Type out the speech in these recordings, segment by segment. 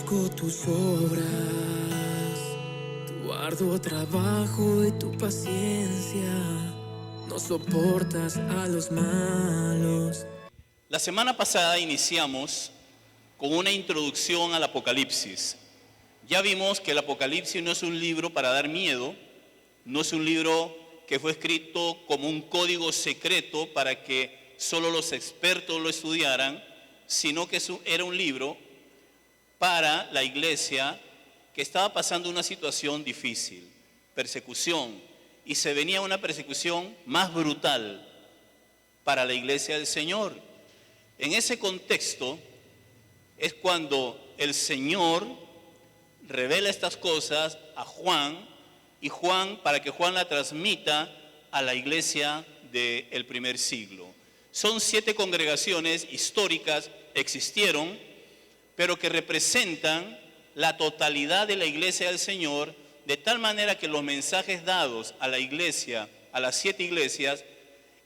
Conozco tus obras, tu arduo trabajo y tu paciencia. No soportas a los malos. La semana pasada iniciamos con una introducción al Apocalipsis. Ya vimos que el Apocalipsis no es un libro para dar miedo, no es un libro que fue escrito como un código secreto para que solo los expertos lo estudiaran, sino que era un libro para la iglesia que estaba pasando una situación difícil, persecución, y se venía una persecución más brutal para la iglesia del Señor. En ese contexto es cuando el Señor revela estas cosas a Juan, y Juan, para que Juan la transmita a la iglesia del primer siglo. Son 7 congregaciones históricas, existieron, pero que representan la totalidad de la iglesia del Señor, de tal manera que los mensajes dados a la iglesia, a las 7 iglesias,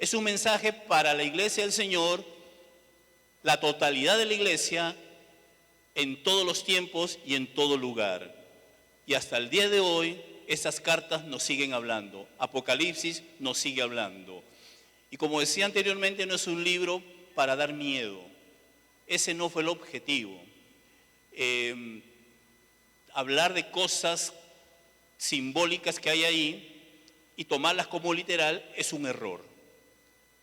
es un mensaje para la iglesia del Señor, la totalidad de la iglesia, en todos los tiempos y en todo lugar. Y hasta el día de hoy, esas cartas nos siguen hablando. Apocalipsis nos sigue hablando. Y como decía anteriormente, no es un libro para dar miedo. Ese no fue el objetivo. Hablar de cosas simbólicas que hay ahí y tomarlas como literal es un error.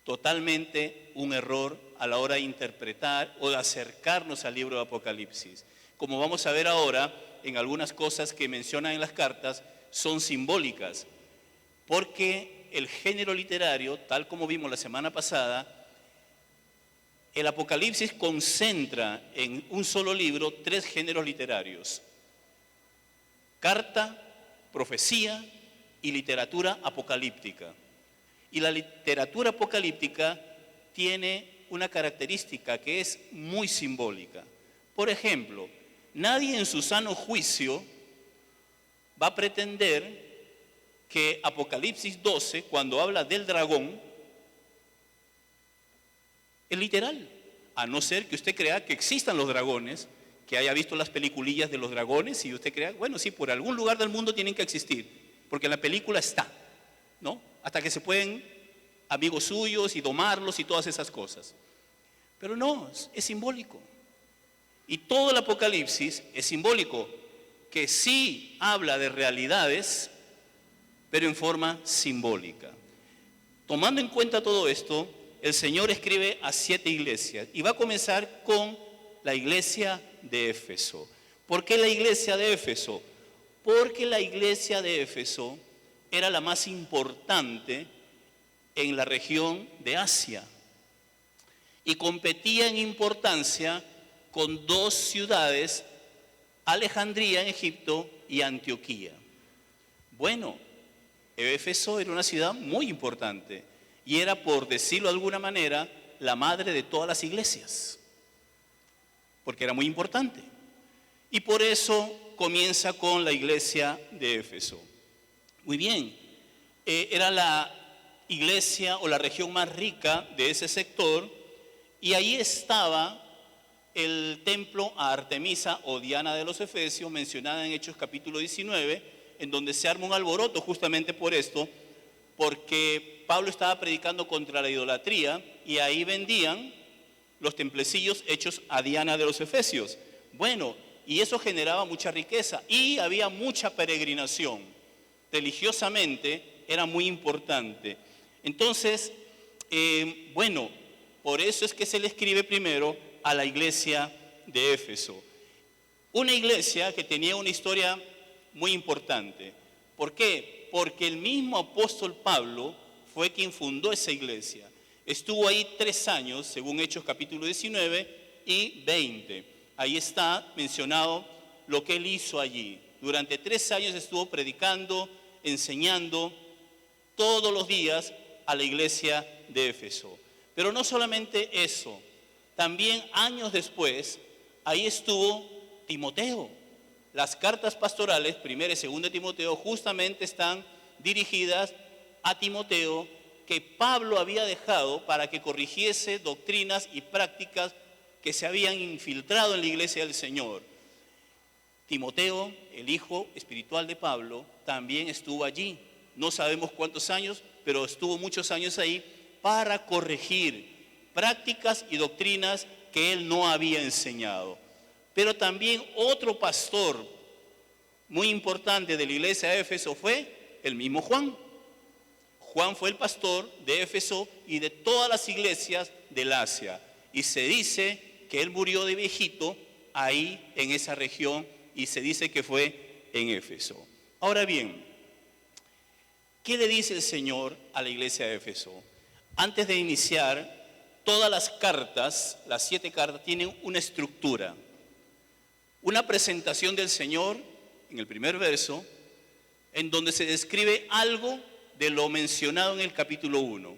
Totalmente un error a la hora de interpretar o de acercarnos al libro de Apocalipsis. Como vamos a ver ahora, en algunas cosas que mencionan en las cartas son simbólicas, porque el género literario, tal como vimos la semana pasada, el Apocalipsis concentra en un solo libro 3 géneros literarios: carta, profecía y literatura apocalíptica. Y la literatura apocalíptica tiene una característica que es muy simbólica. Por ejemplo, nadie en su sano juicio va a pretender que Apocalipsis 12, cuando habla del dragón, es literal, a no ser que usted crea que existan los dragones, que haya visto las peliculillas de los dragones y usted crea, bueno, sí, por algún lugar del mundo tienen que existir, porque en la película está, ¿no? Hasta que se pueden amigos suyos y domarlos y todas esas cosas. Pero no, es simbólico. Y todo el Apocalipsis es simbólico, que sí habla de realidades, pero en forma simbólica. Tomando en cuenta todo esto, el Señor escribe a 7 iglesias y va a comenzar con la iglesia de Éfeso. ¿Por qué la iglesia de Éfeso? Porque la iglesia de Éfeso era la más importante en la región de Asia y competía en importancia con 2 ciudades, Alejandría en Egipto y Antioquía. Bueno, Éfeso era una ciudad muy importante y era, por decirlo de alguna manera, la madre de todas las iglesias, porque era muy importante. Y por eso comienza con la iglesia de Éfeso. Muy bien, era la iglesia o la región más rica de ese sector, y ahí estaba el templo a Artemisa o Diana de los Efesios, mencionada en Hechos capítulo 19, en donde se arma un alboroto justamente por esto, porque Pablo estaba predicando contra la idolatría y ahí vendían los templecillos hechos a Diana de los Efesios. Bueno, y eso generaba mucha riqueza y había mucha peregrinación. Religiosamente era muy importante. Entonces, bueno, por eso es que se le escribe primero a la iglesia de Éfeso. Una iglesia que tenía una historia muy importante. ¿Por qué? Porque el mismo apóstol Pablo fue quien fundó esa iglesia. Estuvo ahí 3 años, según Hechos capítulo 19 y 20. Ahí está mencionado lo que él hizo allí. Durante 3 años estuvo predicando, enseñando todos los días a la iglesia de Éfeso. Pero no solamente eso, también años después, ahí estuvo Timoteo. Las cartas pastorales, 1 y 2 Timoteo, justamente están dirigidas a Timoteo, que Pablo había dejado para que corrigiese doctrinas y prácticas que se habían infiltrado en la iglesia del Señor. Timoteo, el hijo espiritual de Pablo, también estuvo allí. No sabemos cuántos años, pero estuvo muchos años ahí para corregir prácticas y doctrinas que él no había enseñado. Pero también otro pastor muy importante de la iglesia de Éfeso fue el mismo Juan. Juan fue el pastor de Éfeso y de todas las iglesias del Asia. Y se dice que él murió de viejito ahí en esa región y se dice que fue en Éfeso. Ahora bien, ¿qué le dice el Señor a la iglesia de Éfeso? Antes de iniciar, todas las cartas, las 7 cartas, tienen una estructura. Una presentación del Señor en el primer verso, en donde se describe algo de lo mencionado en el capítulo 1.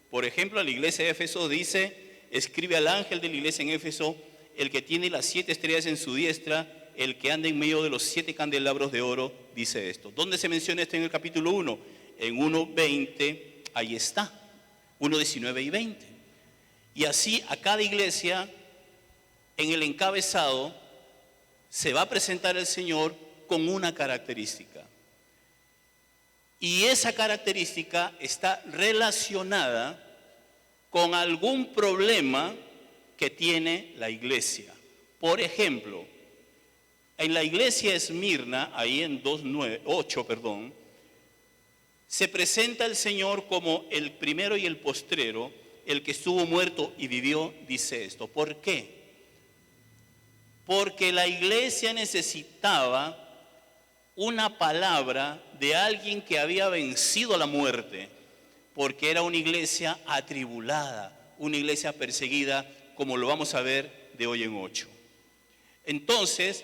Por ejemplo, a la iglesia de Éfeso dice, escribe al ángel de la iglesia en Éfeso, el que tiene las 7 estrellas en su diestra, el que anda en medio de los 7 candelabros de oro, dice esto. ¿Dónde se menciona esto en el capítulo 1? En 1:20, ahí está, 1:19 y 20. Y así a cada iglesia, en el encabezado, se va a presentar el Señor con una característica. Y esa característica está relacionada con algún problema que tiene la iglesia. Por ejemplo, en la iglesia de Esmirna, ahí en 2:8, se presenta el Señor como el primero y el postrero, el que estuvo muerto y vivió, dice esto. ¿Por qué? Porque la iglesia necesitaba una palabra de alguien que había vencido la muerte, porque era una iglesia atribulada, una iglesia perseguida, como lo vamos a ver de hoy en 8. Entonces,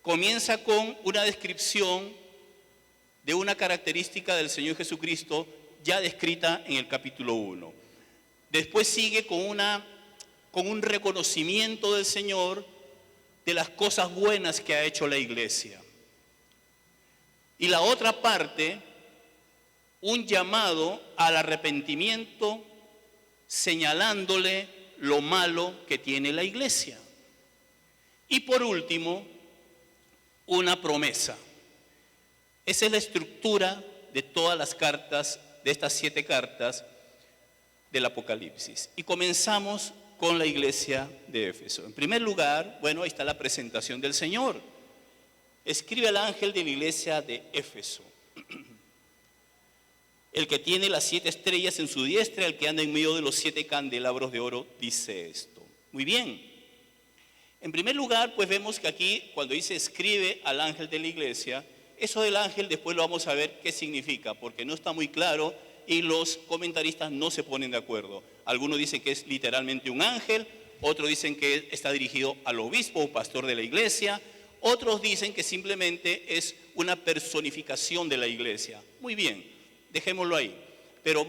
comienza con una descripción de una característica del Señor Jesucristo ya descrita en el capítulo 1. Después sigue con un reconocimiento del Señor de las cosas buenas que ha hecho la iglesia. Y la otra parte, un llamado al arrepentimiento, señalándole lo malo que tiene la iglesia. Y por último, una promesa. Esa es la estructura de todas las cartas, de estas 7 cartas del Apocalipsis. Y comenzamos con la iglesia de Éfeso. En primer lugar, bueno, ahí está la presentación del Señor. Escribe al ángel de la iglesia de Éfeso, el que tiene las 7 estrellas en su diestra, el que anda en medio de los 7 candelabros de oro, dice esto. Muy bien. En primer lugar, pues vemos que aquí, cuando dice escribe al ángel de la iglesia, eso del ángel después lo vamos a ver qué significa, porque no está muy claro y los comentaristas no se ponen de acuerdo. Algunos dicen que es literalmente un ángel, otros dicen que está dirigido al obispo o pastor de la iglesia, otros dicen que simplemente es una personificación de la iglesia. Muy bien, dejémoslo ahí, pero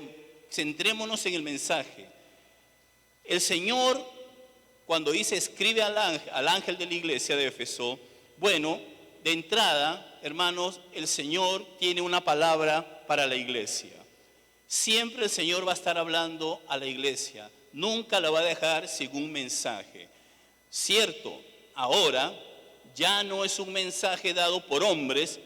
centrémonos en el mensaje. El Señor, cuando dice escribe al ángel de la iglesia de Éfeso, bueno, de entrada, hermanos, el Señor tiene una palabra para la iglesia. Siempre el Señor va a estar hablando a la iglesia, nunca la va a dejar sin un mensaje. Cierto, ahora ya no es un mensaje dado por hombres,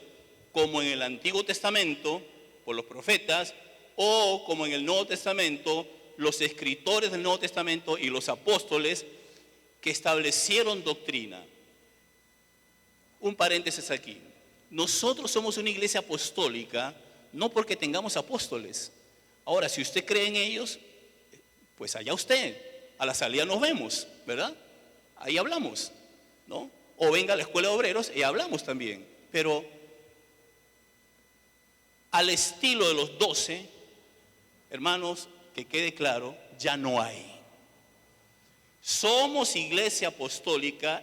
como en el Antiguo Testamento, por los profetas, o como en el Nuevo Testamento, los escritores del Nuevo Testamento y los apóstoles que establecieron doctrina. Un paréntesis aquí. Nosotros somos una iglesia apostólica, no porque tengamos apóstoles. Ahora, si usted cree en ellos, pues allá usted. A la salida nos vemos, ¿verdad? Ahí hablamos, ¿no? O venga a la escuela de obreros y hablamos también. Pero al estilo de los 12, hermanos, que quede claro, ya no hay. Somos iglesia apostólica.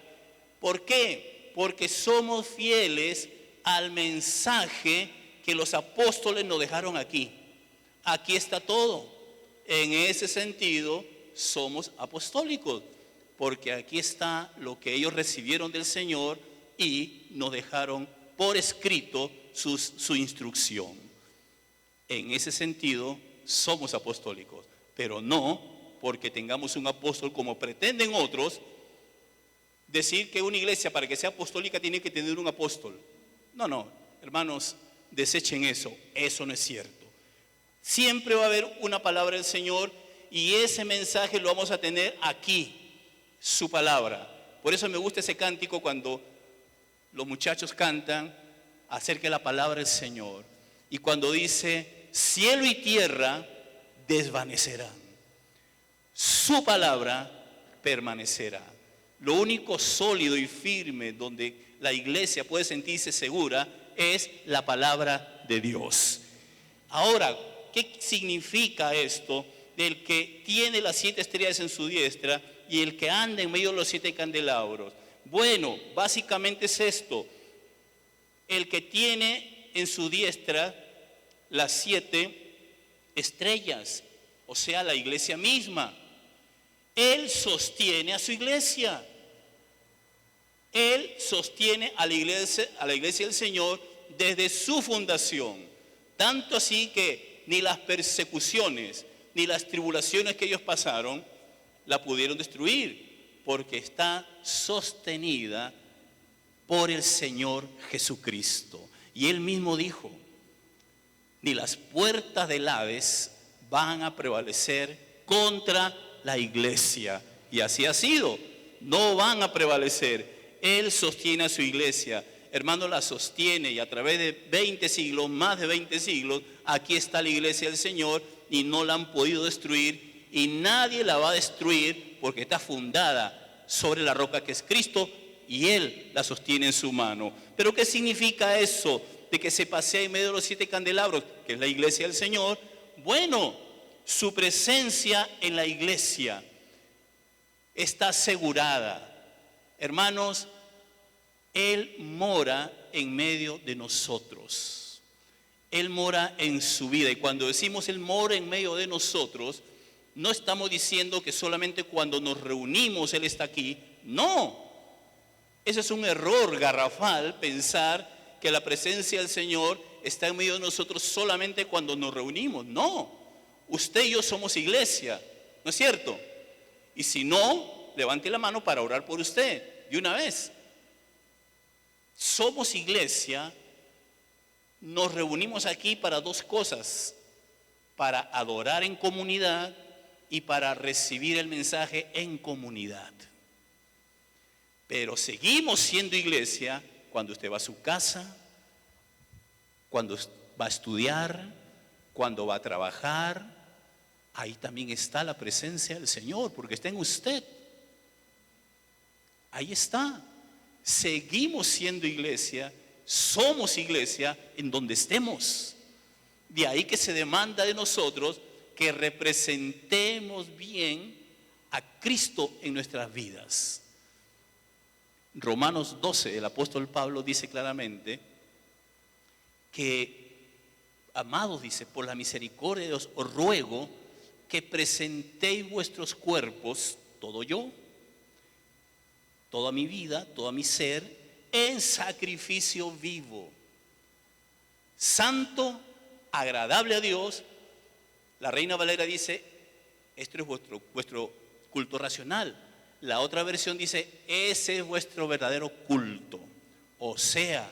¿Por qué? Porque somos fieles al mensaje que los apóstoles nos dejaron aquí. Aquí está todo. En ese sentido, somos apostólicos, porque aquí está lo que ellos recibieron del Señor y nos dejaron por escrito su instrucción. En ese sentido, somos apostólicos, pero no porque tengamos un apóstol como pretenden otros, decir que una iglesia para que sea apostólica tiene que tener un apóstol. No, hermanos, desechen eso. Eso no es cierto. Siempre va a haber una palabra del Señor y ese mensaje lo vamos a tener aquí, su palabra. Por eso me gusta ese cántico cuando los muchachos cantan acerca de la palabra del Señor. Y cuando dice, cielo y tierra desvanecerán, su palabra permanecerá. Lo único sólido y firme donde la iglesia puede sentirse segura es la palabra de Dios. Ahora, ¿qué significa esto del que tiene las 7 estrellas en su diestra y el que anda en medio de los 7 candelabros? Bueno, básicamente es esto. El que tiene en su diestra las 7 estrellas, o sea, la iglesia misma. Él sostiene a su iglesia. Él sostiene a la iglesia del Señor desde su fundación. Tanto así que ni las persecuciones, ni las tribulaciones que ellos pasaron, la pudieron destruir, porque está sostenida por el Señor Jesucristo. Y Él mismo dijo, ni las puertas del Hades van a prevalecer contra la iglesia. Y así ha sido, no van a prevalecer. Él sostiene a su iglesia, hermano, la sostiene y a través de 20 siglos, más de 20 siglos, aquí está la iglesia del Señor y no la han podido destruir y nadie la va a destruir porque está fundada sobre la roca que es Cristo y Él la sostiene en su mano. ¿Pero qué significa eso de que se pasea en medio de los 7 candelabros, que es la iglesia del Señor? Bueno, su presencia en la iglesia está asegurada. Hermanos, Él mora en medio de nosotros. Él mora en su vida. Y cuando decimos Él mora en medio de nosotros, no estamos diciendo que solamente cuando nos reunimos Él está aquí. No. Ese es un error garrafal pensar que la presencia del Señor está en medio de nosotros solamente cuando nos reunimos. No. Usted y yo somos iglesia, ¿no es cierto? Y si no, levante la mano para orar por usted de una vez. Somos iglesia, nos reunimos aquí para 2 cosas, para adorar en comunidad y para recibir el mensaje en comunidad. Pero seguimos siendo iglesia cuando usted va a su casa, cuando va a estudiar, cuando va a trabajar. Ahí también está la presencia del Señor, porque está en usted. Ahí está. Seguimos siendo iglesia, somos iglesia en donde estemos. De ahí que se demanda de nosotros que representemos bien a Cristo en nuestras vidas. Romanos 12, el apóstol Pablo dice claramente que, amados, dice, por la misericordia de Dios os ruego que presentéis vuestros cuerpos, todo yo, toda mi vida, todo mi ser, en sacrificio vivo, santo, agradable a Dios. La Reina Valera dice, esto es vuestro culto racional. La otra versión dice, ese es vuestro verdadero culto. O sea,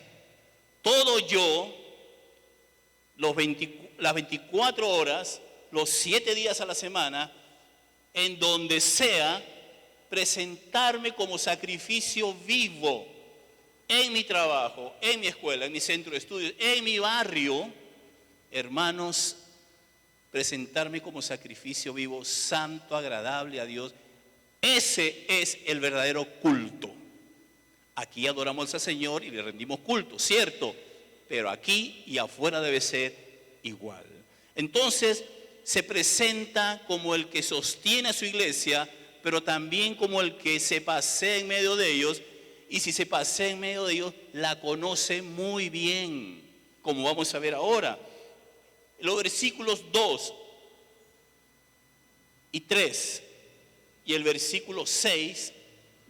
todo yo, las 24 horas, los 7 días a la semana, en donde sea, presentarme como sacrificio vivo en mi trabajo, en mi escuela, en mi centro de estudios, en mi barrio, hermanos, presentarme como sacrificio vivo, santo, agradable a Dios. Ese es el verdadero culto. Aquí adoramos al Señor y le rendimos culto, cierto, pero aquí y afuera debe ser igual. Entonces, se presenta como el que sostiene a su iglesia, pero también como el que se pasea en medio de ellos, y si se pasea en medio de ellos, la conoce muy bien, como vamos a ver ahora. Los versículos 2 y 3 y el versículo 6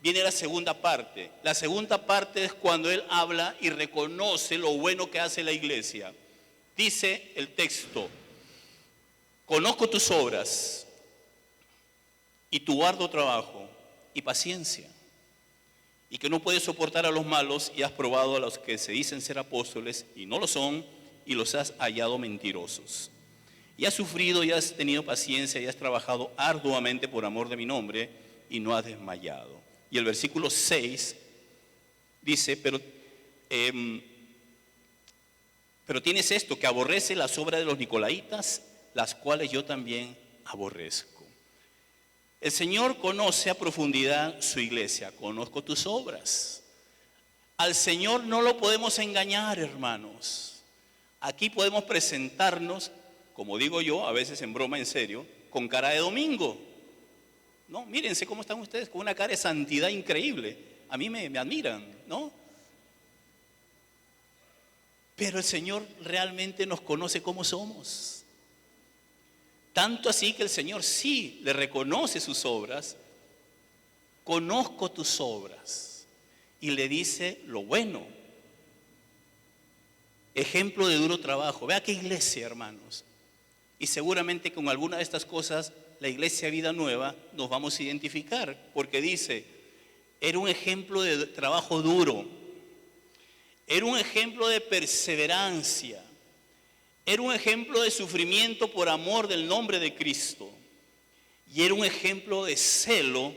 viene la segunda parte. La segunda parte es cuando él habla y reconoce lo bueno que hace la iglesia. Dice el texto: conozco tus obras y tu arduo trabajo y paciencia, y que no puedes soportar a los malos y has probado a los que se dicen ser apóstoles y no lo son y los has hallado mentirosos. Y has sufrido y has tenido paciencia y has trabajado arduamente por amor de mi nombre y no has desmayado. Y el versículo 6 dice, pero tienes esto, que aborrece las obras de los nicolaítas, las cuales yo también aborrezco. El Señor conoce a profundidad su iglesia. Conozco tus obras. Al Señor no lo podemos engañar, hermanos. Aquí podemos presentarnos, como digo yo, a veces en broma, en serio, con cara de domingo. No, mírense cómo están ustedes, con una cara de santidad increíble. A mí me admiran, ¿no? Pero el Señor realmente nos conoce como somos. Tanto así que el Señor sí le reconoce sus obras. Conozco tus obras. Y le dice lo bueno. Ejemplo de duro trabajo. Vea qué iglesia, hermanos. Y seguramente con alguna de estas cosas, la iglesia Vida Nueva nos vamos a identificar. Porque dice, era un ejemplo de trabajo duro. Era un ejemplo de perseverancia. Era un ejemplo de sufrimiento por amor del nombre de Cristo. Y era un ejemplo de celo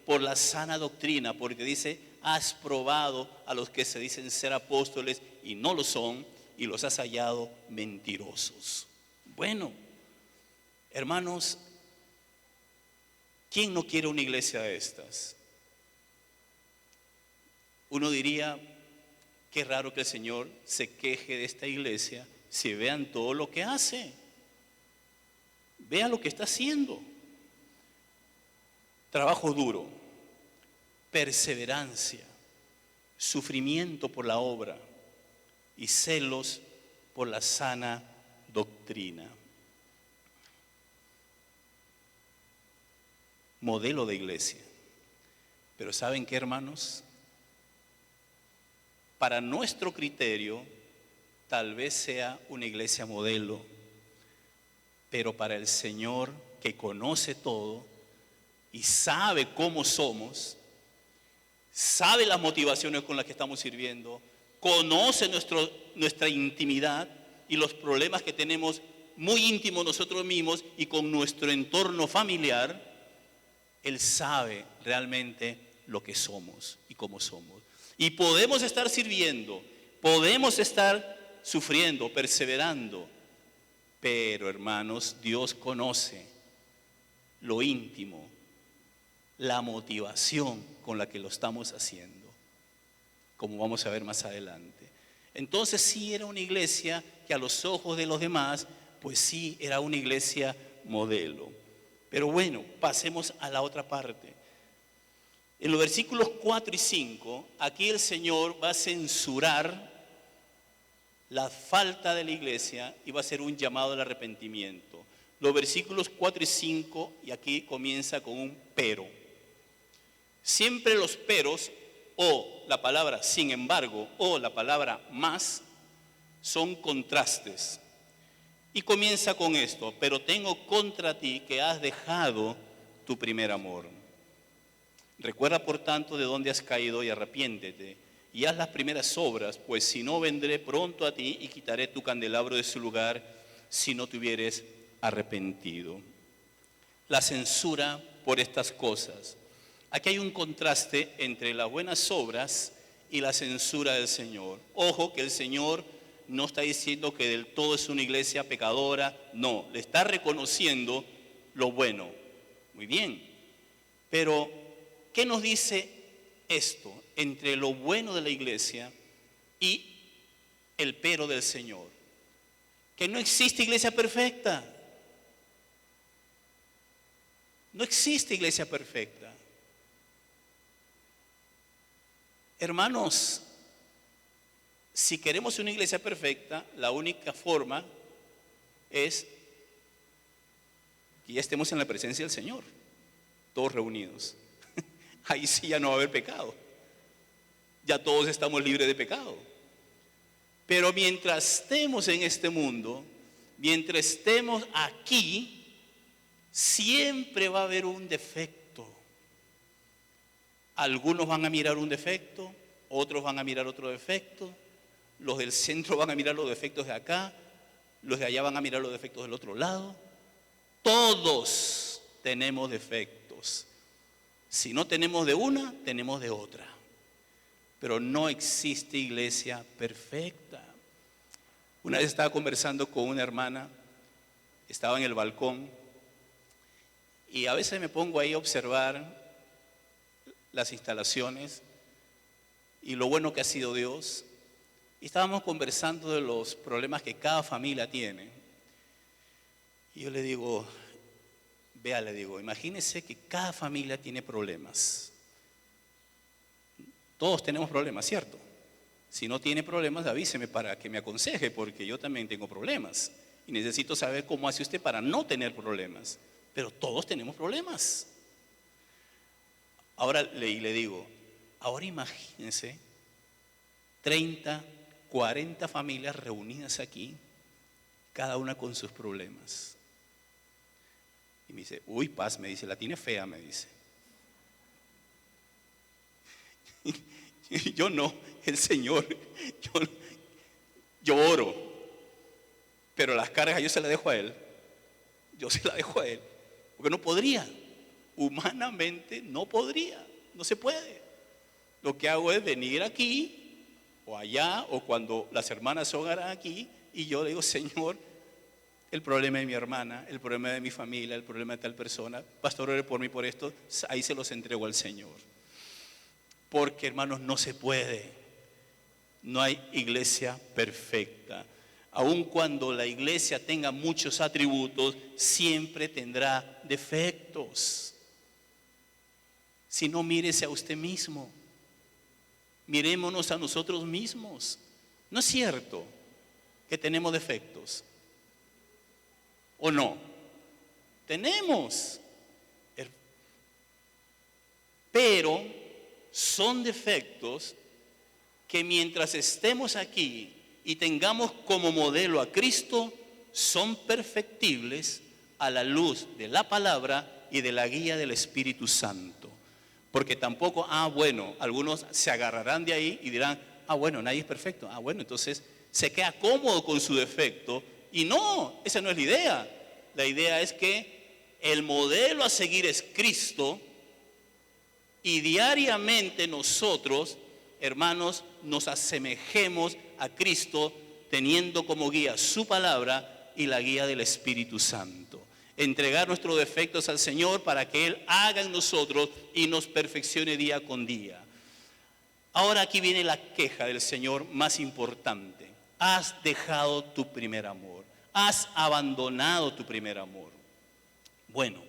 por la sana doctrina. Porque dice, has probado a los que se dicen ser apóstoles y no lo son, y los has hallado mentirosos. Bueno, hermanos, ¿quién no quiere una iglesia de estas? Uno diría, qué raro que el Señor se queje de esta iglesia si vean todo lo que hace. Vean lo que está haciendo. Trabajo duro, perseverancia, sufrimiento por la obra y celos por la sana doctrina. Modelo de iglesia. Pero ¿saben qué, hermanos? Para nuestro criterio, tal vez sea una iglesia modelo, pero para el Señor, que conoce todo y sabe cómo somos, sabe las motivaciones con las que estamos sirviendo, conoce nuestra intimidad y los problemas que tenemos muy íntimos nosotros mismos y con nuestro entorno familiar. Él sabe realmente lo que somos y cómo somos. Y podemos estar sirviendo, podemos estar sufriendo, perseverando, pero hermanos, Dios conoce lo íntimo, la motivación con la que lo estamos haciendo, como vamos a ver más adelante. Entonces sí era una iglesia que a los ojos de los demás, pues sí era una iglesia modelo. Pero bueno, pasemos a la otra parte. En los versículos 4 y 5, aquí el Señor va a censurar la falta de la iglesia y va a hacer un llamado al arrepentimiento. Los versículos 4 y 5, y aquí comienza con un pero. Siempre los peros, o la palabra sin embargo, o la palabra más, son contrastes. Y comienza con esto, pero tengo contra ti que has dejado tu primer amor. Recuerda por tanto de dónde has caído y arrepiéntete y haz las primeras obras, pues si no vendré pronto a ti y quitaré tu candelabro de su lugar si no te hubieres arrepentido. La censura por estas cosas. Aquí hay un contraste entre las buenas obras y la censura del Señor. Ojo que el Señor no está diciendo que del todo es una iglesia pecadora, no, le está reconociendo lo bueno. Muy bien, pero ¿qué nos dice esto entre lo bueno de la iglesia y el pero del Señor? Que no existe iglesia perfecta. No existe iglesia perfecta. Hermanos, si queremos una iglesia perfecta, la única forma es que ya estemos en la presencia del Señor, todos reunidos. Ahí sí ya no va a haber pecado. Ya todos estamos libres de pecado. Pero mientras estemos en este mundo, mientras estemos aquí, siempre va a haber un defecto. Algunos van a mirar un defecto, otros van a mirar otro defecto, los del centro van a mirar los defectos de acá, los de allá van a mirar los defectos del otro lado. Todos tenemos defectos. Si no tenemos de una, tenemos de otra. Pero no existe iglesia perfecta. Una vez estaba conversando con una hermana, estaba en el balcón, y a veces me pongo ahí a observar las instalaciones y lo bueno que ha sido Dios. Y estábamos conversando de los problemas que cada familia tiene. Y yo le digo, vea, le digo, imagínese que cada familia tiene problemas. Todos tenemos problemas, ¿cierto? Si no tiene problemas, avíseme para que me aconseje, porque yo también tengo problemas. Y necesito saber cómo hace usted para no tener problemas. Pero todos tenemos problemas. Ahora le digo, ahora imagínense 30, 40 familias reunidas aquí, cada una con sus problemas. Y me dice, uy, Paz, me dice, la tiene fea, me dice. Yo no, el Señor, yo oro, pero las cargas yo se las dejo a Él. Yo se las dejo a Él, porque no podría, humanamente no podría, no se puede. Lo que hago es venir aquí o allá, o cuando las hermanas son aquí, y yo le digo, Señor, el problema de mi hermana, el problema de mi familia, el problema de tal persona, pastor, ore por mí por esto, ahí se los entrego al Señor. Porque, hermanos, no se puede. No hay iglesia perfecta. Aun cuando la iglesia tenga muchos atributos, siempre tendrá defectos. Si no, mírese a usted mismo. Mirémonos a nosotros mismos. ¿No es cierto que tenemos defectos? ¿O no? Tenemos. Pero son defectos que mientras estemos aquí y tengamos como modelo a Cristo, son perfectibles a la luz de la palabra y de la guía del Espíritu Santo. Porque tampoco, bueno, algunos se agarrarán de ahí y dirán, bueno, nadie es perfecto. Bueno, entonces se queda cómodo con su defecto. Y no, esa no es la idea. La idea es que el modelo a seguir es Cristo y diariamente nosotros, hermanos, nos asemejemos a Cristo teniendo como guía su palabra y la guía del Espíritu Santo. Entregar nuestros defectos al Señor para que Él haga en nosotros y nos perfeccione día con día. Ahora aquí viene la queja del Señor más importante. Has dejado tu primer amor. Has abandonado tu primer amor. Bueno,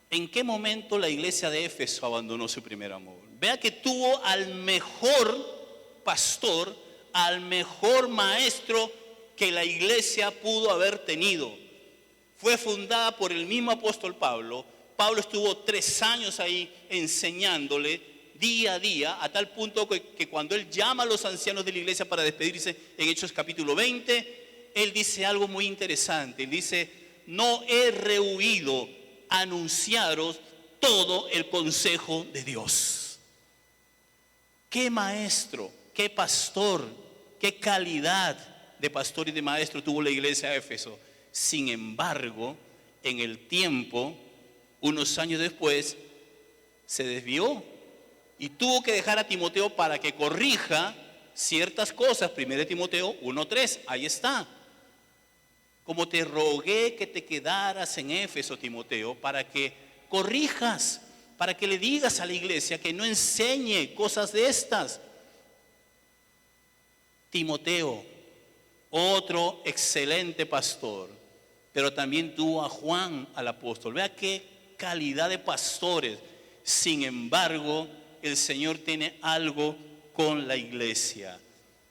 ¿en qué momento la iglesia de Éfeso abandonó su primer amor? Vea que tuvo al mejor pastor, al mejor maestro que la iglesia pudo haber tenido. Fue fundada por el mismo apóstol Pablo. Pablo estuvo 3 años ahí enseñándole día a día, a tal punto que cuando él llama a los ancianos de la iglesia para despedirse en Hechos capítulo 20, él dice algo muy interesante. Él dice, no he rehuido anunciaros todo el consejo de Dios. Qué maestro, qué pastor, qué calidad de pastor y de maestro tuvo la iglesia de Éfeso. Sin embargo, en el tiempo, unos años después, se desvió y tuvo que dejar a Timoteo para que corrija ciertas cosas. 1 Timoteo 1:3, ahí está. Como te rogué que te quedaras en Éfeso, Timoteo, para que corrijas, para que le digas a la iglesia que no enseñe cosas de estas. Timoteo, otro excelente pastor, pero también tuvo a Juan, al apóstol. Vea qué calidad de pastores. Sin embargo, el Señor tiene algo con la iglesia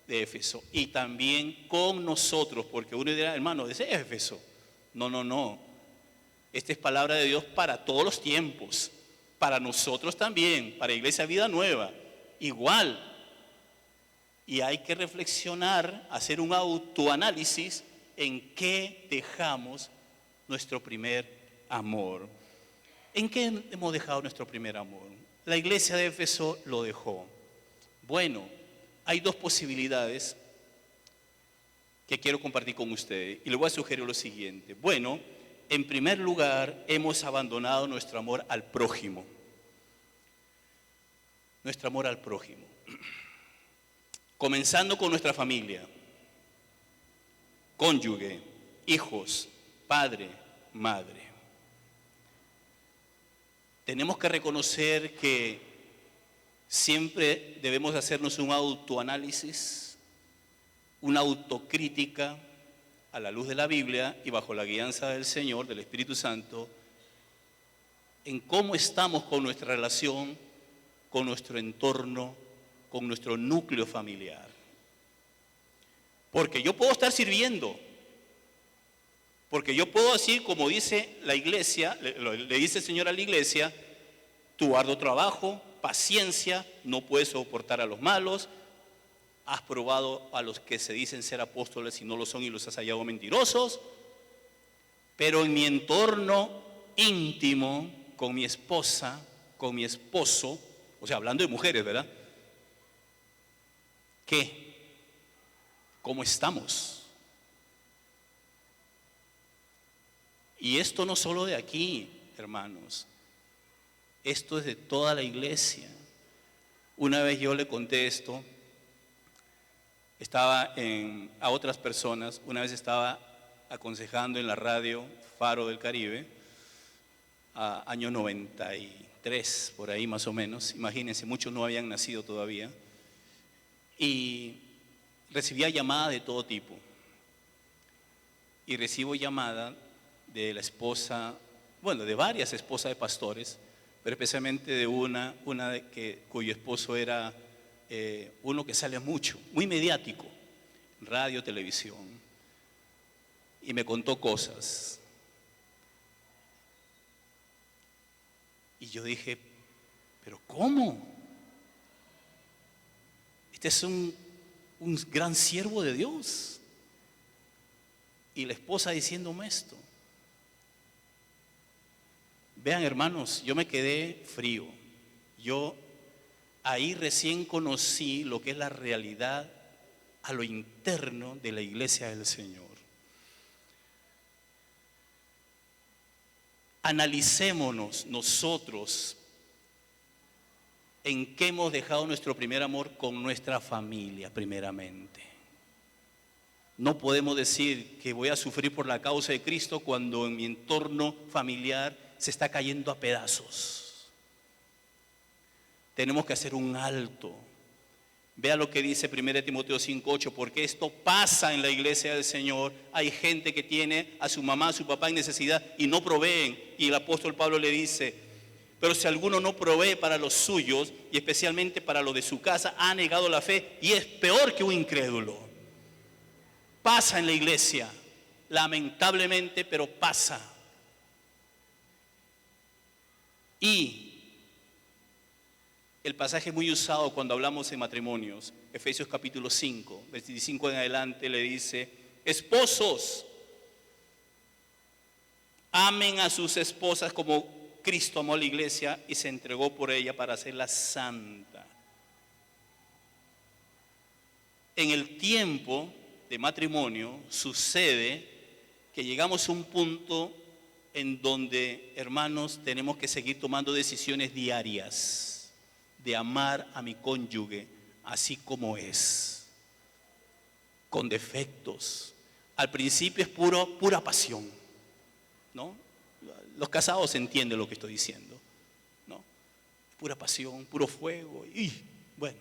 de Éfeso y también con nosotros, porque uno dirá, hermano, ¿es Éfeso? No. Esta es palabra de Dios para todos los tiempos, para nosotros también, para Iglesia Vida Nueva, igual. Y hay que reflexionar, hacer un autoanálisis en qué dejamos nuestro primer amor. ¿En qué hemos dejado nuestro primer amor? La iglesia de Éfeso lo dejó. Bueno, hay dos posibilidades que quiero compartir con ustedes y les voy a sugerir lo siguiente. Bueno, en primer lugar, hemos abandonado nuestro amor al prójimo. Nuestro amor al prójimo. Comenzando con nuestra familia, cónyuge, hijos, padre, madre. Tenemos que reconocer que siempre debemos hacernos un autoanálisis, una autocrítica a la luz de la Biblia y bajo la guianza del Señor, del Espíritu Santo, en cómo estamos con nuestra relación, con nuestro entorno, con nuestro núcleo familiar. Porque yo puedo estar sirviendo, porque yo puedo decir, como dice la iglesia, le dice el Señor a la iglesia, tu arduo trabajo, paciencia, no puedes soportar a los malos, has probado a los que se dicen ser apóstoles y no lo son y los has hallado mentirosos, pero en mi entorno íntimo, con mi esposa, con mi esposo, o sea, hablando de mujeres, ¿verdad? ¿Qué? ¿Cómo estamos? Y esto no solo de aquí, hermanos, esto es de toda la iglesia. Una vez yo le conté esto, a otras personas, una vez estaba aconsejando en la radio Faro del Caribe, año 93, por ahí más o menos, imagínense, muchos no habían nacido todavía, y recibía llamadas de todo tipo, y recibo llamada de la esposa, bueno, de varias esposas de pastores, pero especialmente de una cuyo esposo era uno que sale mucho, muy mediático, radio, televisión, y me contó cosas. Y yo dije, ¿pero cómo? Este es un gran siervo de Dios. Y la esposa diciéndome esto. Vean, hermanos, yo me quedé frío. Yo ahí recién conocí lo que es la realidad a lo interno de la iglesia del Señor. Analicémonos nosotros en qué hemos dejado nuestro primer amor con nuestra familia primeramente. No podemos decir que voy a sufrir por la causa de Cristo cuando en mi entorno familiar se está cayendo a pedazos. Tenemos que hacer un alto. Vea lo que dice 1 Timoteo 5:8, porque esto pasa en la iglesia del Señor. Hay gente que tiene a su mamá, a su papá en necesidad y no proveen. Y el apóstol Pablo le dice, pero si alguno no provee para los suyos y especialmente para los de su casa, ha negado la fe y es peor que un incrédulo. Pasa en la iglesia, lamentablemente, pero pasa. Y el pasaje muy usado cuando hablamos de matrimonios, Efesios capítulo 5, 25 en adelante, le dice, esposos, amen a sus esposas como Cristo amó a la iglesia y se entregó por ella para hacerla santa. En el tiempo de matrimonio sucede que llegamos a un punto en donde, hermanos, tenemos que seguir tomando decisiones diarias de amar a mi cónyuge así como es, con defectos. Al principio es pura pasión, ¿no? Los casados entienden lo que estoy diciendo, ¿no? Pura pasión, puro fuego, y bueno.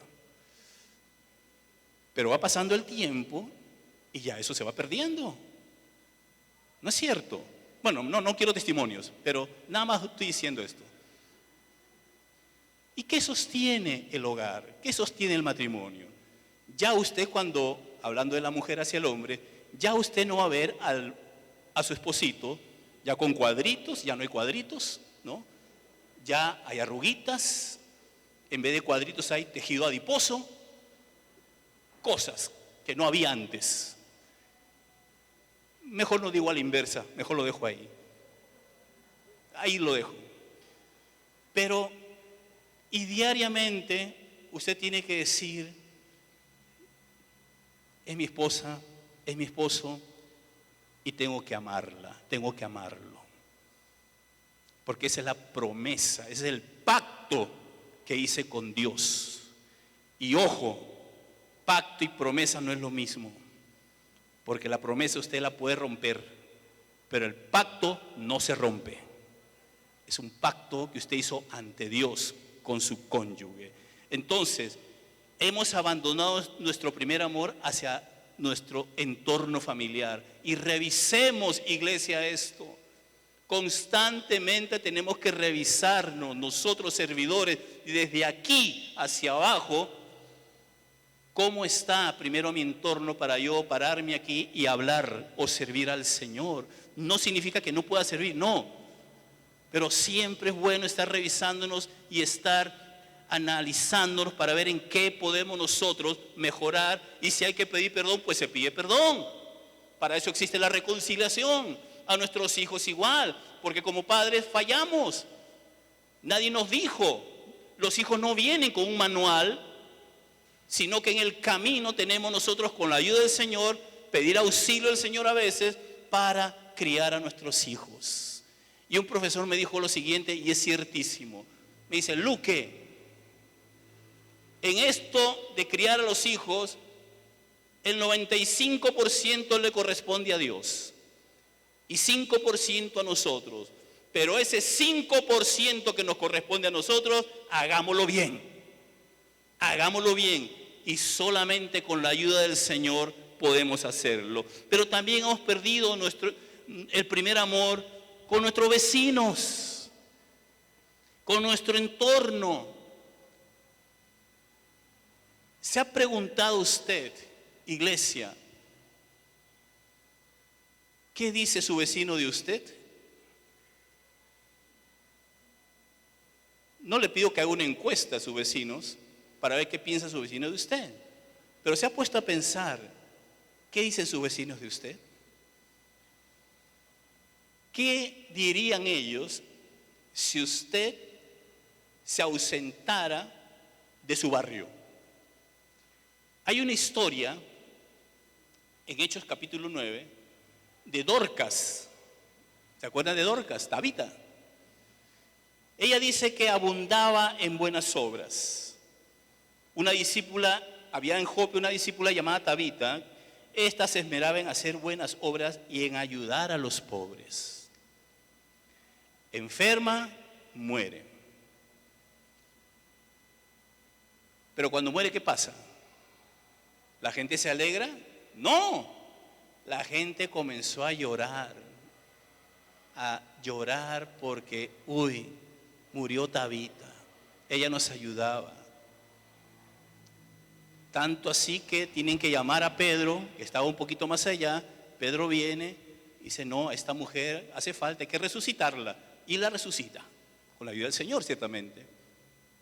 Pero va pasando el tiempo y ya eso se va perdiendo. ¿No es cierto? Bueno, no quiero testimonios, pero nada más estoy diciendo esto. ¿Y qué sostiene el hogar? ¿Qué sostiene el matrimonio? Ya usted cuando, hablando de la mujer hacia el hombre, ya usted no va a ver a su esposito ya con cuadritos, ya no hay cuadritos, ¿no? Ya hay arruguitas, en vez de cuadritos hay tejido adiposo, cosas que no había antes. Mejor no digo a la inversa, mejor lo dejo ahí. Ahí lo dejo. Pero, y diariamente usted tiene que decir, es mi esposa, es mi esposo, y tengo que amarla, tengo que amarlo. Porque esa es la promesa, ese es el pacto que hice con Dios. Y ojo, pacto y promesa no es lo mismo, porque la promesa usted la puede romper, pero el pacto no se rompe. Es un pacto que usted hizo ante Dios con su cónyuge. Entonces, hemos abandonado nuestro primer amor hacia nuestro entorno familiar. Y revisemos, iglesia, esto. Constantemente tenemos que revisarnos, nosotros servidores, y desde aquí hacia abajo, cómo está primero mi entorno para yo pararme aquí y hablar o servir al Señor. No significa que no pueda servir, no. Pero siempre es bueno estar revisándonos y estar analizándonos para ver en qué podemos nosotros mejorar. Y si hay que pedir perdón, pues se pide perdón. Para eso existe la reconciliación. A nuestros hijos igual, porque como padres fallamos. Nadie nos dijo, los hijos no vienen con un manual, sino que en el camino tenemos nosotros, con la ayuda del Señor, pedir auxilio al Señor a veces para criar a nuestros hijos. Y un profesor me dijo lo siguiente, y es ciertísimo. Me dice, Luque, en esto de criar a los hijos, el 95% le corresponde a Dios y 5% a nosotros. Pero ese 5% que nos corresponde a nosotros, hagámoslo bien. Hagámoslo bien. Y solamente con la ayuda del Señor podemos hacerlo. Pero también hemos perdido el primer amor con nuestros vecinos, con nuestro entorno. ¿Se ha preguntado usted, iglesia, qué dice su vecino de usted? No le pido que haga una encuesta a sus vecinos para ver qué piensa su vecino de usted, pero se ha puesto a pensar, ¿qué dicen sus vecinos de usted? ¿Qué dirían ellos si usted se ausentara de su barrio? Hay una historia en Hechos capítulo 9 de Dorcas. ¿Se acuerdan de Dorcas? Tabita. Ella dice que abundaba en buenas obras. Una discípula, había en Jope una discípula llamada Tabita. Esta se esmeraba en hacer buenas obras y en ayudar a los pobres. Enferma, muere. Pero cuando muere, ¿qué pasa? ¿La gente se alegra? No. La gente comenzó a llorar porque, murió Tabita. Ella nos ayudaba. Tanto así que tienen que llamar a Pedro, que estaba un poquito más allá. Pedro viene y dice, no, esta mujer hace falta, hay que resucitarla. Y la resucita, con la ayuda del Señor ciertamente.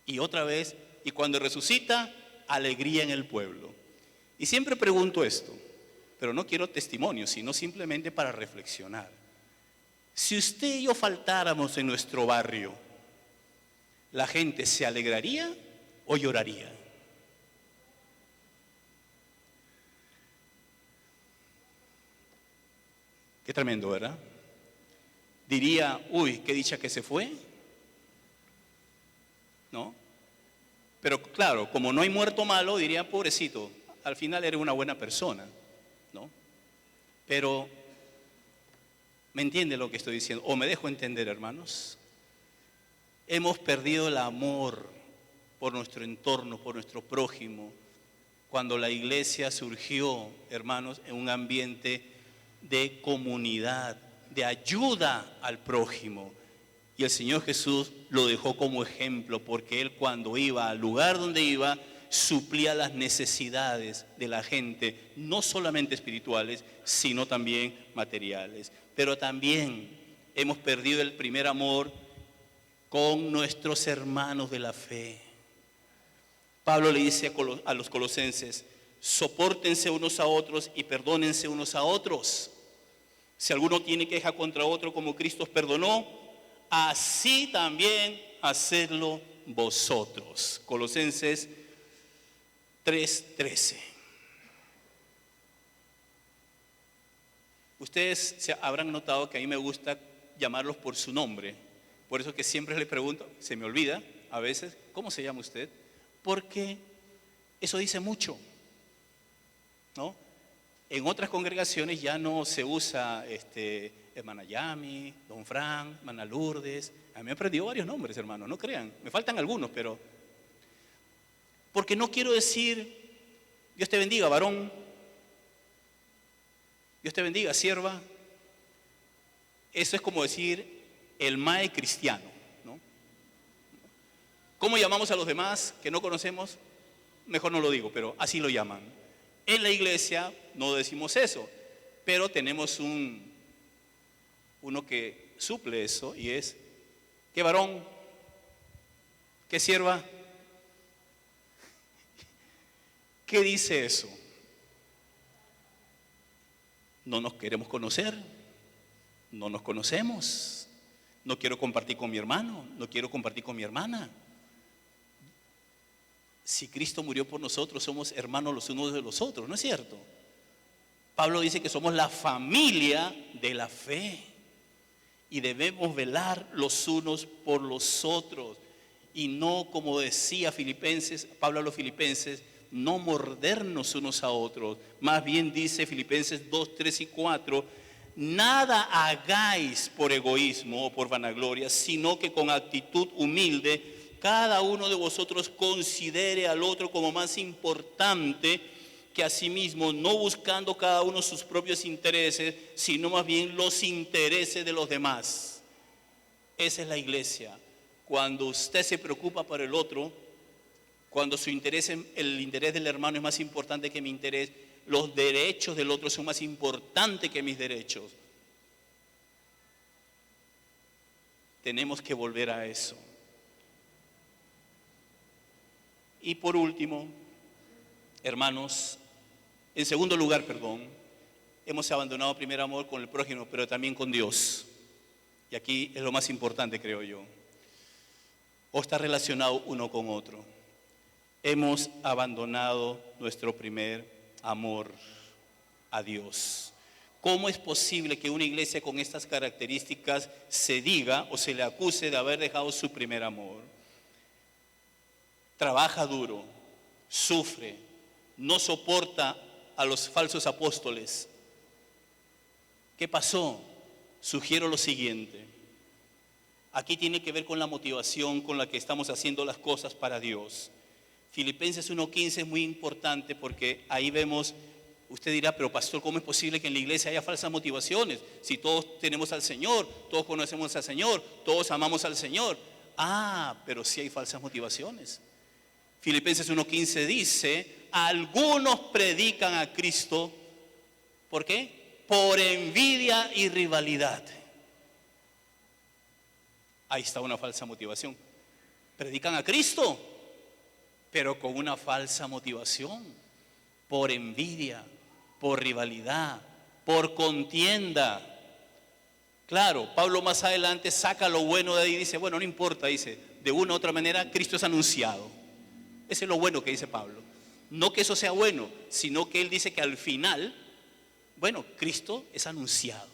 Y otra vez, y cuando resucita, alegría en el pueblo. Y siempre pregunto esto, pero no quiero testimonios, sino simplemente para reflexionar. Si usted y yo faltáramos en nuestro barrio, ¿la gente se alegraría o lloraría? Qué tremendo, ¿verdad? Diría, qué dicha que se fue, ¿no? Pero claro, como no hay muerto malo, diría, pobrecito, al final eres una buena persona, ¿no? Pero, ¿me entiende lo que estoy diciendo? ¿O me dejo entender, hermanos? Hemos perdido el amor por nuestro entorno, por nuestro prójimo, cuando la iglesia surgió, hermanos, en un ambiente de comunidad, de ayuda al prójimo. Y el Señor Jesús lo dejó como ejemplo, porque Él cuando iba al lugar donde iba, suplía las necesidades de la gente, no solamente espirituales, sino también materiales. Pero también hemos perdido el primer amor con nuestros hermanos de la fe. Pablo le dice a los colosenses, sopórtense unos a otros y perdónense unos a otros. Si alguno tiene queja contra otro como Cristo os perdonó, así también hacedlo vosotros. Colosenses 3:13. Ustedes se habrán notado que a mí me gusta llamarlos por su nombre. Por eso que siempre les pregunto, se me olvida a veces, ¿cómo se llama usted? Porque eso dice mucho, ¿no? En otras congregaciones ya no se usa hermana Yami, don Fran, hermana Lourdes. A mí me aprendió varios nombres, hermano, no crean. Me faltan algunos, pero... Porque no quiero decir, Dios te bendiga, varón. Dios te bendiga, sierva. Eso es como decir el mae cristiano, ¿no? ¿Cómo llamamos a los demás que no conocemos? Mejor no lo digo, pero así lo llaman. En la iglesia no decimos eso, pero tenemos uno que suple eso y es, ¿qué varón? ¿Qué sierva? ¿Qué dice eso? No nos queremos conocer, no nos conocemos, no quiero compartir con mi hermano, no quiero compartir con mi hermana. Si Cristo murió por nosotros, somos hermanos los unos de los otros, ¿no es cierto? Pablo dice que somos la familia de la fe y debemos velar los unos por los otros y no, como decía Pablo a los filipenses, no mordernos unos a otros. Más bien dice Filipenses 2, 3 y 4, nada hagáis por egoísmo o por vanagloria, sino que con actitud humilde cada uno de vosotros considere al otro como más importante que a sí mismo, no buscando cada uno sus propios intereses, sino más bien los intereses de los demás. Esa es la iglesia. Cuando usted se preocupa por el otro, cuando el interés del hermano es más importante que mi interés, los derechos del otro son más importantes que mis derechos. Tenemos que volver a eso. Y por último, hermanos, en segundo lugar, hemos abandonado primer amor con el prójimo, pero también con Dios. Y aquí es lo más importante, creo yo. O está relacionado uno con otro. Hemos abandonado nuestro primer amor a Dios. ¿Cómo es posible que una iglesia con estas características se diga o se le acuse de haber dejado su primer amor? Trabaja duro, sufre, no soporta a los falsos apóstoles. ¿Qué pasó? Sugiero lo siguiente. Aquí tiene que ver con la motivación con la que estamos haciendo las cosas para Dios. Filipenses 1:15 es muy importante porque ahí vemos, usted dirá, pero pastor, ¿cómo es posible que en la iglesia haya falsas motivaciones? Si todos tenemos al Señor, todos conocemos al Señor, todos amamos al Señor. Pero sí hay falsas motivaciones. Filipenses 1:15 dice, algunos predican a Cristo, ¿por qué? Por envidia y rivalidad. Ahí está una falsa motivación. Predican a Cristo, pero con una falsa motivación, por envidia, por rivalidad, por contienda. Claro, Pablo más adelante saca lo bueno de ahí y dice, bueno, no importa, dice, de una u otra manera Cristo es anunciado. Ese es lo bueno que dice Pablo. No que eso sea bueno, sino que él dice que al final, bueno, Cristo es anunciado.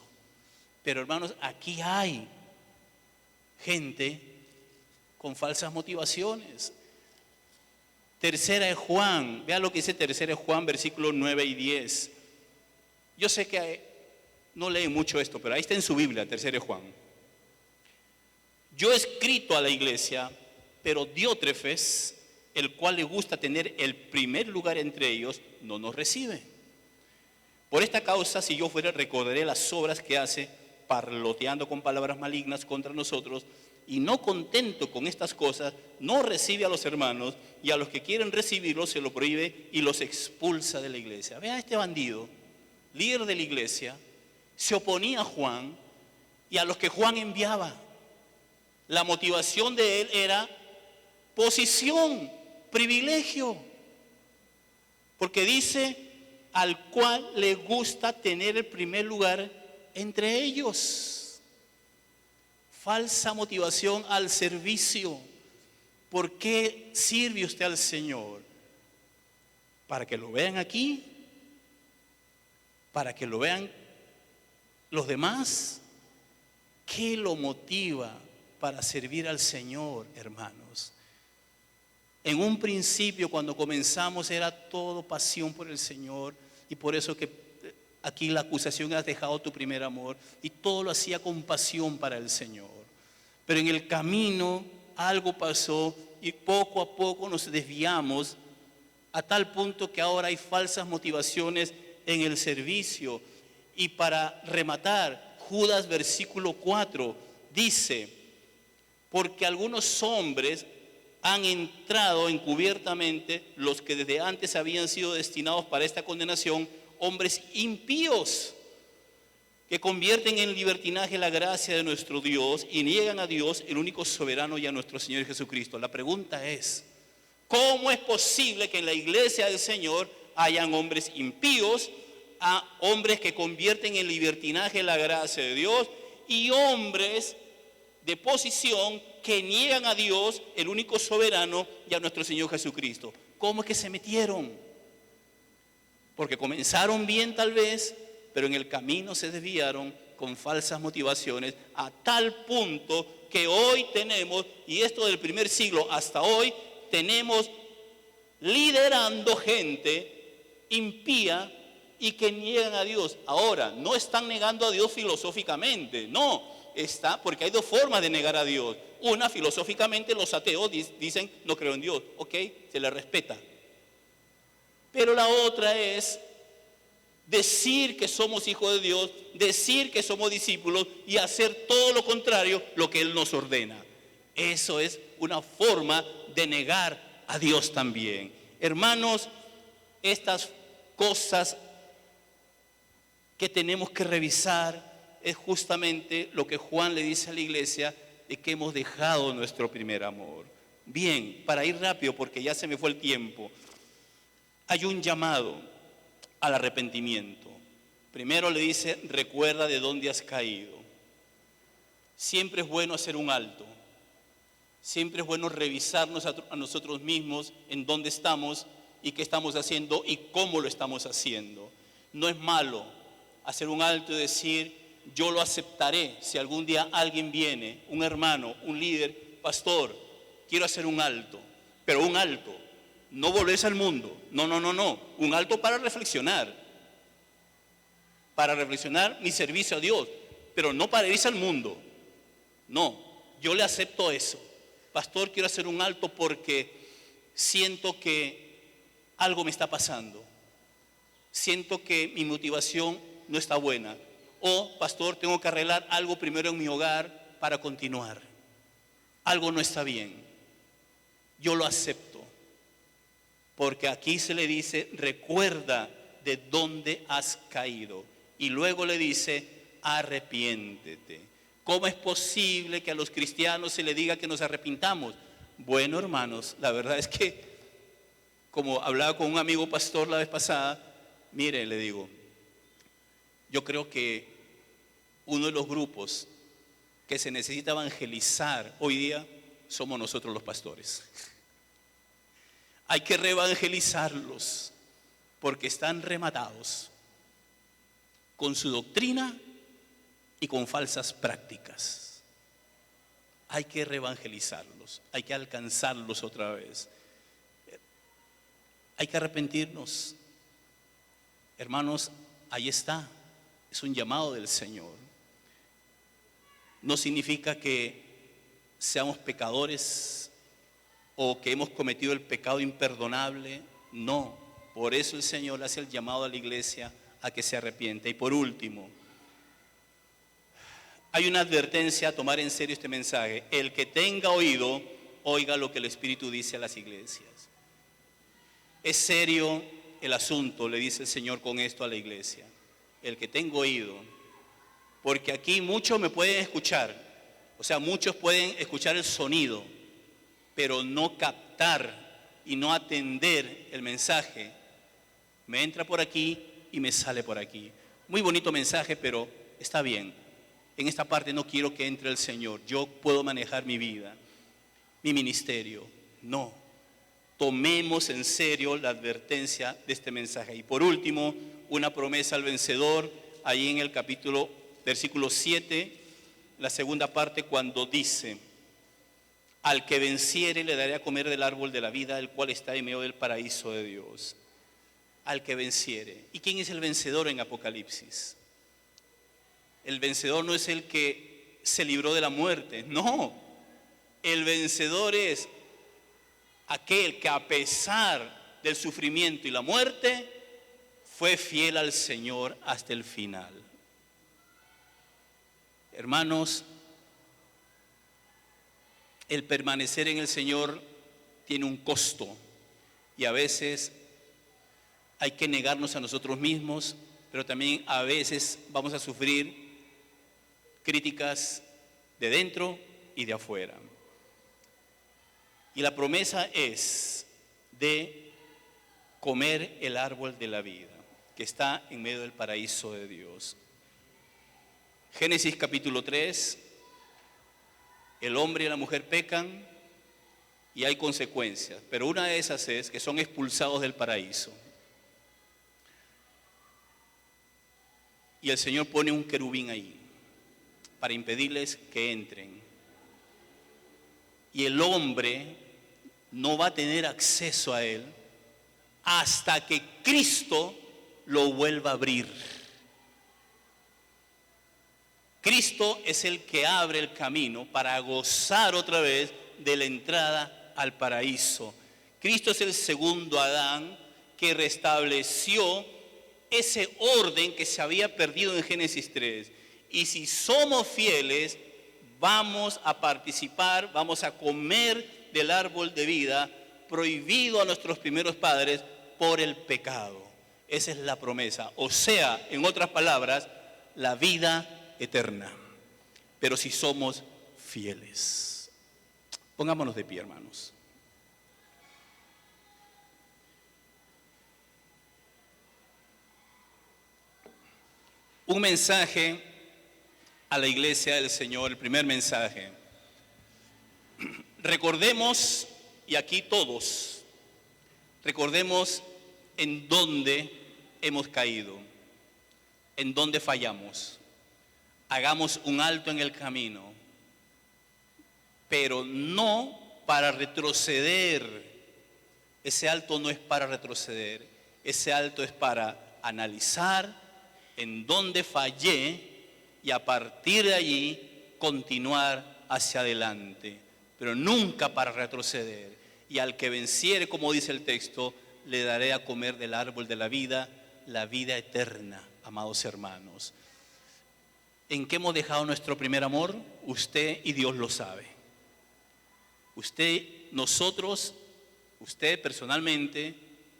Pero hermanos, aquí hay gente con falsas motivaciones. Tercera de Juan, vea lo que dice Tercera de Juan, versículos 9 y 10. Yo sé que no leen mucho esto, pero ahí está en su Biblia, Tercera de Juan. Yo he escrito a la iglesia, pero Diótrefes, el cual le gusta tener el primer lugar entre ellos, no nos recibe. Por esta causa, si yo fuera, recordaré las obras que hace, parloteando con palabras malignas contra nosotros, y no contento con estas cosas, no recibe a los hermanos, y a los que quieren recibirlos se lo prohíbe y los expulsa de la iglesia. Vea, este bandido, líder de la iglesia, se oponía a Juan y a los que Juan enviaba. La motivación de él era posición, privilegio, porque dice al cual le gusta tener el primer lugar entre ellos. falsa motivación al servicio. ¿Por qué sirve usted al Señor? ¿Para que lo vean aquí? ¿Para que lo vean los demás? ¿Qué lo motiva para servir al Señor, hermanos? En un principio, cuando comenzamos, era todo pasión por el Señor, y por eso que aquí la acusación: has dejado tu primer amor, y todo lo hacía con pasión para el Señor. Pero en el camino algo pasó y poco a poco nos desviamos, a tal punto que ahora hay falsas motivaciones en el servicio. Y para rematar, Judas versículo 4 dice: porque algunos hombres han entrado encubiertamente, los que desde antes habían sido destinados para esta condenación, hombres impíos, que convierten en libertinaje la gracia de nuestro Dios y niegan a Dios, el único soberano, y a nuestro Señor Jesucristo. La pregunta es: ¿cómo es posible que en la iglesia del Señor hayan hombres impíos, a hombres que convierten en libertinaje la gracia de Dios, y hombres de posición que niegan a Dios, el único soberano, y a nuestro Señor Jesucristo? ¿Cómo es que se metieron? Porque comenzaron bien tal vez, pero en el camino se desviaron con falsas motivaciones, a tal punto que hoy tenemos, y esto del primer siglo hasta hoy, tenemos liderando gente impía y que niegan a Dios. Ahora, no están negando a Dios filosóficamente, no, está, porque hay dos formas de negar a Dios. Una, filosóficamente, los ateos dicen: no creo en Dios, ok, se le respeta. Pero la otra es decir que somos hijos de Dios, decir que somos discípulos y hacer todo lo contrario, lo que Él nos ordena. Eso es una forma de negar a Dios también. Hermanos, estas cosas que tenemos que revisar es justamente lo que Juan le dice a la iglesia, de que hemos dejado nuestro primer amor. Bien, para ir rápido porque ya se me fue el tiempo, hay un llamado al arrepentimiento. Primero le dice: recuerda de dónde has caído. Siempre es bueno hacer un alto. Siempre es bueno revisarnos a nosotros mismos en dónde estamos y qué estamos haciendo y cómo lo estamos haciendo. No es malo hacer un alto y decir: yo lo aceptaré si algún día alguien viene, un hermano, un líder: pastor, quiero hacer un alto. Pero un alto, no volverse al mundo, no, un alto para reflexionar mi servicio a Dios, pero no para irse al mundo. No, yo le acepto eso. Pastor, quiero hacer un alto porque siento que algo me está pasando, siento que mi motivación no está buena, o pastor, tengo que arreglar algo primero en mi hogar para continuar, algo no está bien. Yo lo acepto, porque aquí se le dice: recuerda de dónde has caído, y luego le dice: arrepiéntete. ¿Cómo es posible que a los cristianos se le diga que nos arrepintamos? Bueno, hermanos, la verdad es que, como hablaba con un amigo pastor la vez pasada, mire, le digo, yo creo que uno de los grupos que se necesita evangelizar hoy día somos nosotros los pastores. Hay que reevangelizarlos porque están rematados con su doctrina y con falsas prácticas. Hay que reevangelizarlos, hay que alcanzarlos otra vez. Hay que arrepentirnos. Hermanos, ahí está, es un llamado del Señor. No significa que seamos pecadores o que hemos cometido el pecado imperdonable, no. Por eso el Señor hace el llamado a la iglesia a que se arrepienta. Y por último, hay una advertencia a tomar en serio este mensaje: el que tenga oído, oiga lo que el Espíritu dice a las iglesias. Es serio el asunto, le dice el Señor con esto a la iglesia: el que tenga oído, porque aquí muchos me pueden escuchar, o sea, muchos pueden escuchar el sonido, pero no captar y no atender el mensaje. Me entra por aquí y me sale por aquí. Muy bonito mensaje, pero está bien. en esta parte no quiero que entre el Señor, yo puedo manejar mi vida, mi ministerio. No, tomemos en serio la advertencia de este mensaje. Y por último, una promesa al vencedor, ahí en el capítulo, versículo 7, la segunda parte, cuando dice: al que venciere le daré a comer del árbol de la vida, el cual está en medio del paraíso de Dios. Al que venciere. ¿Y quién es el vencedor en Apocalipsis? El vencedor no es el que se libró de la muerte, no. El vencedor es aquel que, a pesar del sufrimiento y la muerte, fue fiel al Señor hasta el final. Hermanos, el permanecer en el Señor tiene un costo, y a veces hay que negarnos a nosotros mismos, pero también a veces vamos a sufrir críticas de dentro y de afuera. Y la promesa es de comer el árbol de la vida, que está en medio del paraíso de Dios. Génesis capítulo 3, el hombre y la mujer pecan y hay consecuencias, pero una de esas es que son expulsados del paraíso. Y el Señor pone un querubín ahí para impedirles que entren. Y el hombre no va a tener acceso a él hasta que Cristo lo vuelva a abrir. Cristo es el que abre el camino para gozar otra vez de la entrada al paraíso. Cristo es el segundo Adán que restableció ese orden que se había perdido en Génesis 3. Y si somos fieles, vamos a participar, vamos a comer del árbol de vida prohibido a nuestros primeros padres por el pecado. Esa es la promesa. O sea, en otras palabras, la vida eterna. Pero si somos fieles. Pongámonos de pie, hermanos. Un mensaje a la iglesia del Señor, el primer mensaje. Recordemos, y aquí todos, recordemos en dónde hemos caído, en dónde fallamos. Hagamos un alto en el camino, pero no para retroceder. Ese alto no es para retroceder, ese alto es para analizar en dónde fallé y a partir de allí continuar hacia adelante, pero nunca para retroceder. Y al que venciere, como dice el texto, le daré a comer del árbol de la vida eterna, amados hermanos. ¿En qué hemos dejado nuestro primer amor? Usted y Dios lo sabe. Usted, nosotros, usted personalmente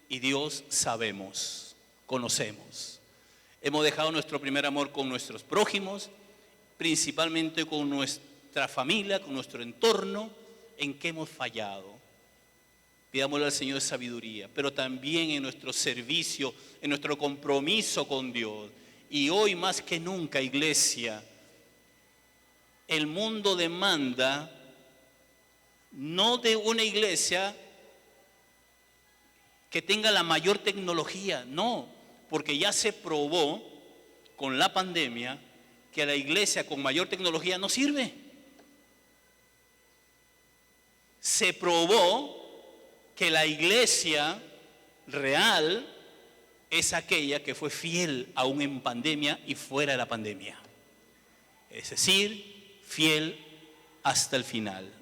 y Dios sabemos, conocemos. Hemos dejado nuestro primer amor con nuestros prójimos, principalmente con nuestra familia, con nuestro entorno. ¿En qué hemos fallado? Pidámosle al Señor sabiduría, pero también en nuestro servicio, en nuestro compromiso con Dios. Y hoy más que nunca, iglesia, el mundo demanda no de una iglesia que tenga la mayor tecnología, no, porque ya se probó con la pandemia que la iglesia con mayor tecnología no sirve. Se probó que la iglesia real es aquella que fue fiel aún en pandemia y fuera de la pandemia. Es decir, fiel hasta el final.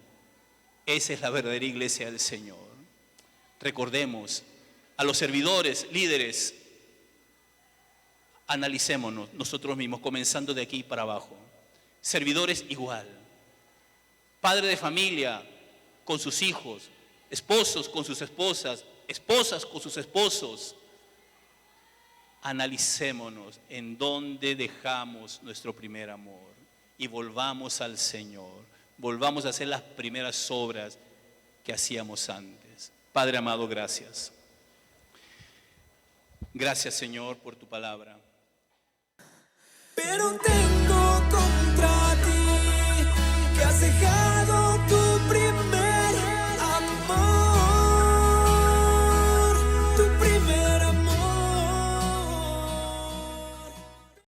Esa es la verdadera iglesia del Señor. Recordemos a los servidores, líderes, analicémonos nosotros mismos, comenzando de aquí para abajo. Servidores igual. Padre de familia con sus hijos, esposos con sus esposas, esposas con sus esposos. Analicémonos en dónde dejamos nuestro primer amor y volvamos al Señor. Volvamos a hacer las primeras obras que hacíamos antes. Padre amado, gracias. Gracias, Señor, por tu palabra. Pero tengo contra festejar.